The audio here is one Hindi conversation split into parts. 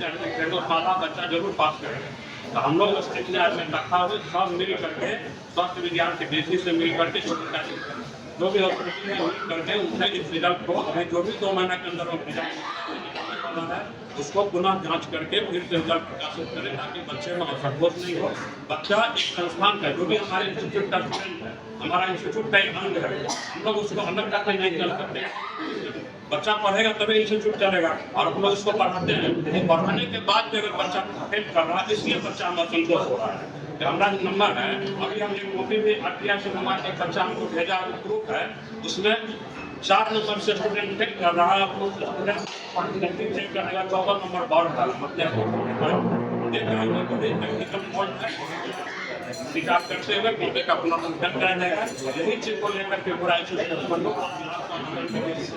सादा बच्चा जरूर पास करेगा। तो हम लोग उस एग्जाम में रखा हुआ सब मिल करके स्वास्थ्य विज्ञान के बेसिस से मिल करके छोटे जो भी हॉस्पिटल में मिल करके उनसे इस रिजल्ट को हमें जो भी 2 महीने के अंदर रिजल्ट है उसको पुनः जांच करके फिर से रिजल्ट प्रकाशित करें ताकि बच्चे में असंतोष नहीं हो। बच्चा एक संस्थान का जो भी हमारे इंस्टीट्यूट का स्टूडेंट है, हमारा इंस्टीट्यूट का एक अंग है, हम लोग उसको अलग करके नहीं चल सकते। बच्चा पढ़ेगा तभी इंस्टीट्यूट चलेगा और हम लोग इसको पढ़ाते हैं। पढ़ाने के बाद भी अगर बच्चा फेल कर रहा है इसलिए बच्चा हमारा असंतोष हो रहा है। हमारा जो नंबर है अभी हम एक कॉपी में आरटीआई से हमारा एक बच्चा हमको भेजा ग्रुप है, उसमें 4 नंबर से स्टूडेंट चेक कर रहा है, स्टूडेंट चेक करेगा 14 नंबर बढ़ रहा विचार करते हुए कॉपी का अपना मंथन कराया जाएगा। यही चीज को लेकर के पूरा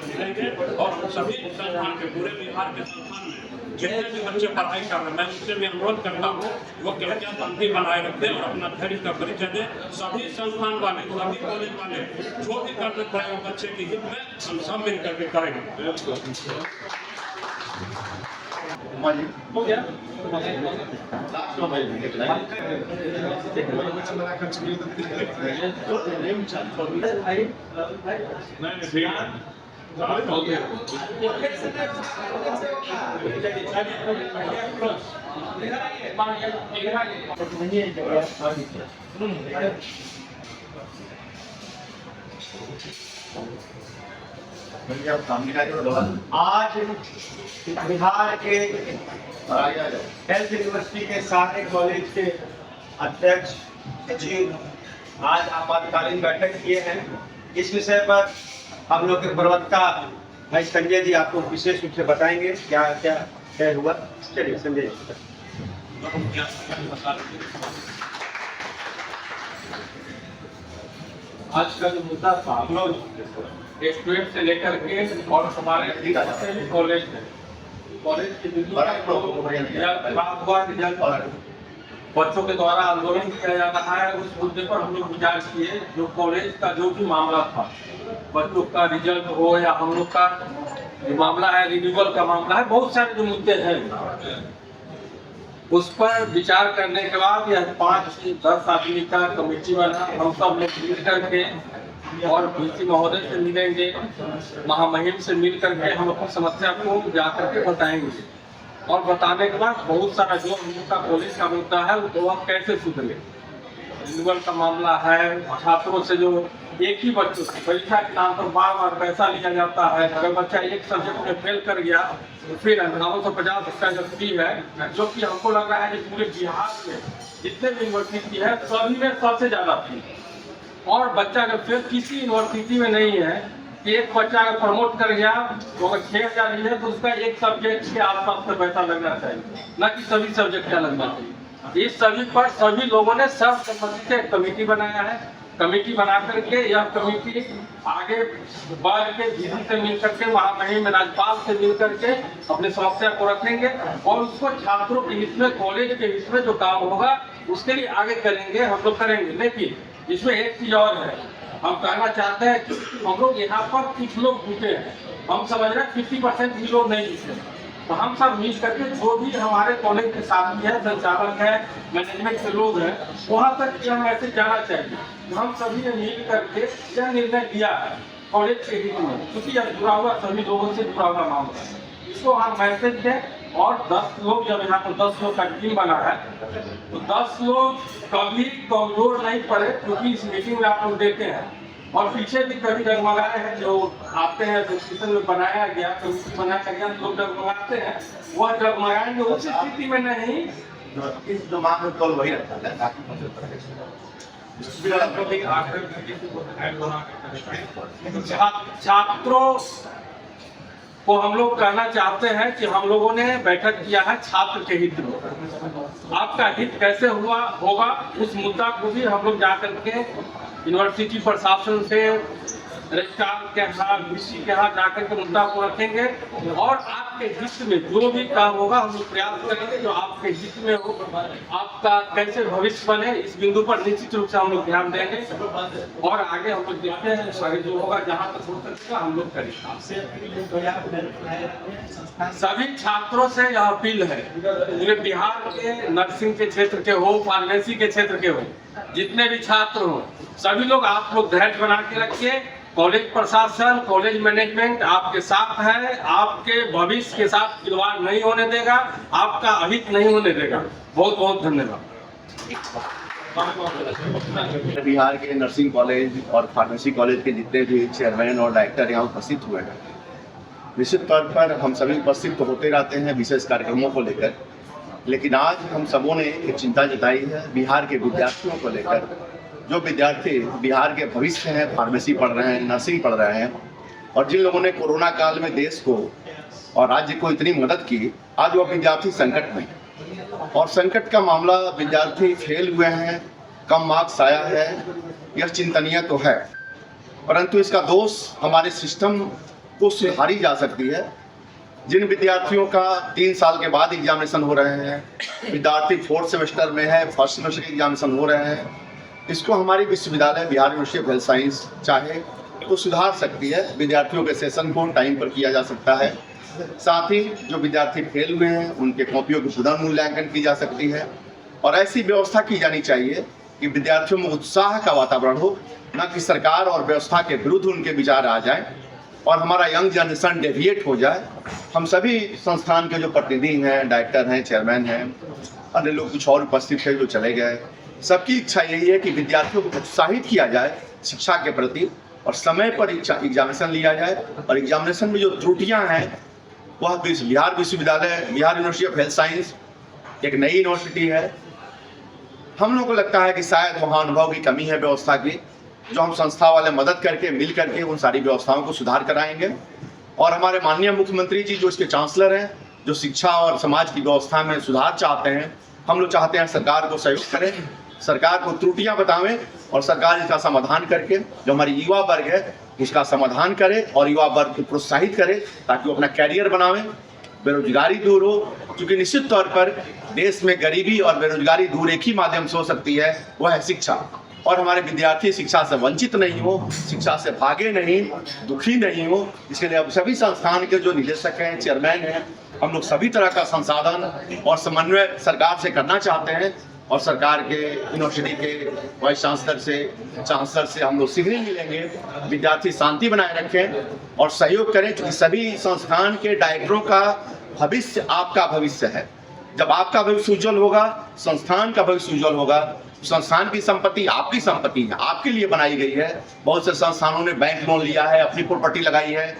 मिलेंगे और सभी संस्थान के पूरे बिहार के संस्थान में जितने भी बच्चे पढ़ाई कर रहे हैं मैं उससे भी अनुरोध करता हूँ वो क्या शांति बनाए रखते और अपना धैर्य का परिचय दे। सभी संस्थान वाले सभी कॉलेज वाले जो भी कर सकते हैं बच्चे के हित में हम सब मिल करके करेंगे। हो गया आज बिहार के हेल्थ यूनिवर्सिटी के सारे कॉलेज के अध्यक्ष सचिव आज आपातकालीन बैठक किए हैं। इस विषय पर हम लोग के प्रवक्ता भाई संजय जी आपको विशेष रूप से बताएंगे क्या क्या तय हुआ। चलिए संजय जी। आज का जो मुद्दा था हम लोग स्टूडेंट से लेकर के और हमारे कॉलेज के बच्चों के द्वारा आंदोलन किया जा रहा है, उस मुद्दे पर हम लोग विचार किए। जो कॉलेज का जो भी मामला था, बच्चों का रिजल्ट हो या हम लोग का जो मामला है रिन्यूअल का मामला है, बहुत सारे जो मुद्दे हैं उस पर विचार करने के बाद यह 5 से 10 आदमी का कमेटी बना। हम सब लोग मिल करके और वीसी महोदय से मिलेंगे, महामहिम से मिल करके हम अपनी समस्या को जाकर के बताएंगे और बताने के बाद बहुत सारा जो हम लोग का कॉलेज का मुद्दा है वो हम कैसे सुधरे। रिन्यूअल का मामला है, छात्रों से जो एक ही बच्चों से परीक्षा के नाम पर बार पैसा लिया जाता है। अगर बच्चा एक सब्जेक्ट में फेल कर गया तो फिर 950 का जो फी है, जो कि हमको लग रहा है कि पूरे बिहार में जितने भी यूनिवर्सिटी है सभी में सबसे ज़्यादा फी। और बच्चा अगर फिर किसी यूनिवर्सिटी में नहीं है कि एक बच्चा अगर प्रमोट कर गया तो अगर 6000 है तो उसका एक सब्जेक्ट के आसपास का पैसा लगना चाहिए, न कि सभी सब्जेक्ट का लगना चाहिए। इस सभी पर सभी लोगों ने सर्वसम्मति से एक कमेटी बनाया है। कमेटी बना करके यह कमेटी आगे बढ़ के डीसी से मिल करके महामहिम राज्यपाल से मिल करके अपनी समस्या को रखेंगे और उसको छात्रों के हित में कॉलेज के हित में जो काम होगा उसके लिए आगे करेंगे, हम लोग करेंगे। लेकिन इसमें एक चीज और है, हम कहना चाहते हैं कि हम लोग यहाँ पर कुछ लोग जुटे हैं, हम समझ रहे हैं 50% भी लोग नहीं जुटे। तो हम सब मिल करके जो भी हमारे कॉलेज के साथी है, संचालक है, मैनेजमेंट के लोग हैं, वहाँ तक यह मैसेज जाना चाहिए। हम सभी ने मिल करके यह निर्णय लिया है कॉलेज के हित में, क्योंकि यह जुड़ा हुआ सभी लोगों से जुड़ा हुआ मामला है। इसको हम मैसेज दें और 10 लोग, जब यहाँ पर 10 लोग का टीम बना है तो 10 लोग कभी कमजोर नहीं पड़े, क्योंकि इस मीटिंग में आप लोग देते हैं और पीछे भी कभी डगमगाए हैं जो आते हैं डिस्कशन में बनाया गया, कमेटी बनाया गया, लोग डगमगाते हैं, वह डगमगाएंगे उस स्थिति में नहीं। इस दिमाग में कल वही रहता है। छात्रों को हम लोग कहना चाहते हैं कि हम लोगों ने बैठक किया है छात्र के हित में। आपका हित कैसे होगा उस मुद्दा को भी हम लोग जाकर के यूनिवर्सिटी प्रशासन से, रजिस्ट्रार के यहाँ, डीसी के यहाँ जाकर के मुद्दा को रखेंगे और आपके हित में जो भी काम होगा हम लोग प्रयास करेंगे जो आपके हित में हो, आपका कैसे भविष्य बने इस बिंदु पर निश्चित रूप से हम लोग ध्यान देंगे और आगे हम लोग देखते हैं आगे जो होगा जहाँ तक हो सकेगा हम लोग करेंगे। सभी छात्रों से यह अपील है, पूरे बिहार के नर्सिंग के क्षेत्र के हो, फार्मेसी के क्षेत्र के हो, जितने भी छात्र हो, सभी लोग आप लोग धैर्य बना के रखिए। कॉलेज प्रशासन, कॉलेज मैनेजमेंट आपके साथ है, आपके भविष्य के साथ खिलवाड़ नहीं होने देगा, आपका अहित नहीं होने देगा। बहुत बहुत धन्यवाद। बिहार के नर्सिंग कॉलेज और फार्मेसी कॉलेज के जितने भी चेयरमैन और डायरेक्टर यहाँ उपस्थित हुए हैं, निश्चित तौर पर हम सभी उपस्थित तो होते रहते हैं विशेष कार्यक्रमों को लेकर, लेकिन आज हम सबों ने एक चिंता जताई है बिहार के विद्यार्थियों को लेकर। जो विद्यार्थी बिहार के भविष्य हैं, फार्मेसी पढ़ रहे हैं, नर्सिंग पढ़ रहे हैं, और जिन लोगों ने कोरोना काल में देश को और राज्य को इतनी मदद की, आज वो विद्यार्थी संकट में हैं। और संकट का मामला, विद्यार्थी फेल हुए हैं, कम मार्क्स आया है, यह चिंतनीय तो है, परंतु इसका दोष हमारे सिस्टम को सुधारी जा सकती है। जिन विद्यार्थियों का 3 साल के बाद एग्जामिनेशन हो रहे हैं, विद्यार्थी 4th सेमेस्टर में है, 1st सेमेस्टर के एग्जामिनेशन हो रहे हैं, इसको हमारी विश्वविद्यालय Bihar university of health science चाहे तो सुधार सकती है। विद्यार्थियों के सेशन को टाइम पर किया जा सकता है, साथ ही जो विद्यार्थी फेल हुए हैं उनके कॉपियों की पुनर्मूल्यांकन की जा सकती है, और ऐसी व्यवस्था की जानी चाहिए कि विद्यार्थियों में उत्साह का वातावरण हो, न कि सरकार और व्यवस्था के विरुद्ध उनके विचार आ जाए और हमारा यंग जनरेशन डेविएट हो जाए। हम सभी संस्थान के जो प्रतिनिधि हैं, डायरेक्टर हैं, चेयरमैन हैं, अन्य लोग कुछ और उपस्थित हैं जो चले गए, सबकी इच्छा यही है कि विद्यार्थियों को उत्साहित किया जाए शिक्षा के प्रति और समय पर एग्जामिनेशन लिया जाए, और एग्जामिनेशन में जो त्रुटियां हैं वह बिहार विश्वविद्यालय, Bihar university of health science एक नई यूनिवर्सिटी है। हम लोगों को लगता है कि शायद वहाँ अनुभव की कमी है व्यवस्था की, जो हम संस्था वाले मदद करके मिल करके उन सारी व्यवस्थाओं को सुधार कराएंगे। और हमारे माननीय मुख्यमंत्री जी जो इसके चांसलर हैं, जो शिक्षा और समाज की व्यवस्था में सुधार चाहते हैं, हम लोग चाहते हैं सरकार को सहयोग करें, सरकार को त्रुटियां बतावें और सरकार इसका समाधान करके जो हमारी युवा वर्ग है उसका समाधान करे और युवा वर्ग को प्रोत्साहित करे ताकि वो अपना कैरियर बनावें, बेरोजगारी दूर हो। क्योंकि निश्चित तौर पर देश में गरीबी और बेरोजगारी दूर एक ही माध्यम से हो सकती है, वह है शिक्षा। और हमारे विद्यार्थी शिक्षा से वंचित नहीं हो, शिक्षा से भागे नहीं, दुखी नहीं हो। इसके लिए अब सभी संस्थान के जो निदेशक हैं, चेयरमैन हैं, हम लोग सभी तरह का संसाधन और समन्वय सरकार से करना चाहते हैं, और सरकार के यूनिवर्सिटी के वाइस चांसलर से हम लोग शीघ्र ही मिलेंगे। विद्यार्थी शांति बनाए रखें और सहयोग करें, क्योंकि सभी संस्थान के डायरेक्टरों का भविष्य आपका भविष्य है। जब आपका भविष्य उज्जवल होगा, संस्थान का भविष्य उज्जवल होगा। संस्थान की संपत्ति आपकी संपत्ति है, आपके लिए बनाई गई है। बहुत से संस्थानों ने बैंक लोन लिया है, अपनी प्रॉपर्टी लगाई है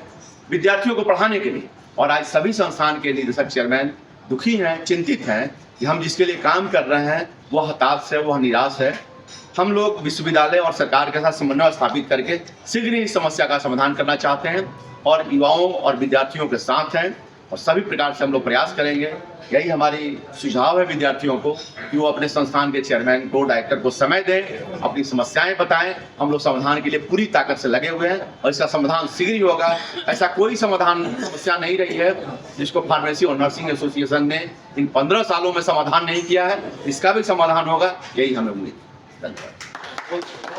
विद्यार्थियों को पढ़ाने के लिए, और आज सभी संस्थान के निदेशक चेयरमैन दुखी हैं, चिंतित हैं कि हम जिसके लिए काम कर रहे हैं वह हताश है, वह निराश है। हम लोग विश्वविद्यालय और सरकार के साथ समन्वय स्थापित करके शीघ्र ही इस समस्या का समाधान करना चाहते हैं, और युवाओं और विद्यार्थियों के साथ हैं, और सभी प्रकार से हम लोग प्रयास करेंगे। यही हमारी सुझाव है विद्यार्थियों को कि वो अपने संस्थान के चेयरमैन को, डायरेक्टर को समय दें, अपनी समस्याएं बताएं। हम लोग समाधान के लिए पूरी ताकत से लगे हुए हैं और इसका समाधान शीघ्र ही होगा। ऐसा कोई समस्या नहीं रही है जिसको फार्मेसी और नर्सिंग एसोसिएशन ने इन 15 सालों में समाधान नहीं किया है। इसका भी समाधान होगा, यही हमें उम्मीद है। धन्यवाद।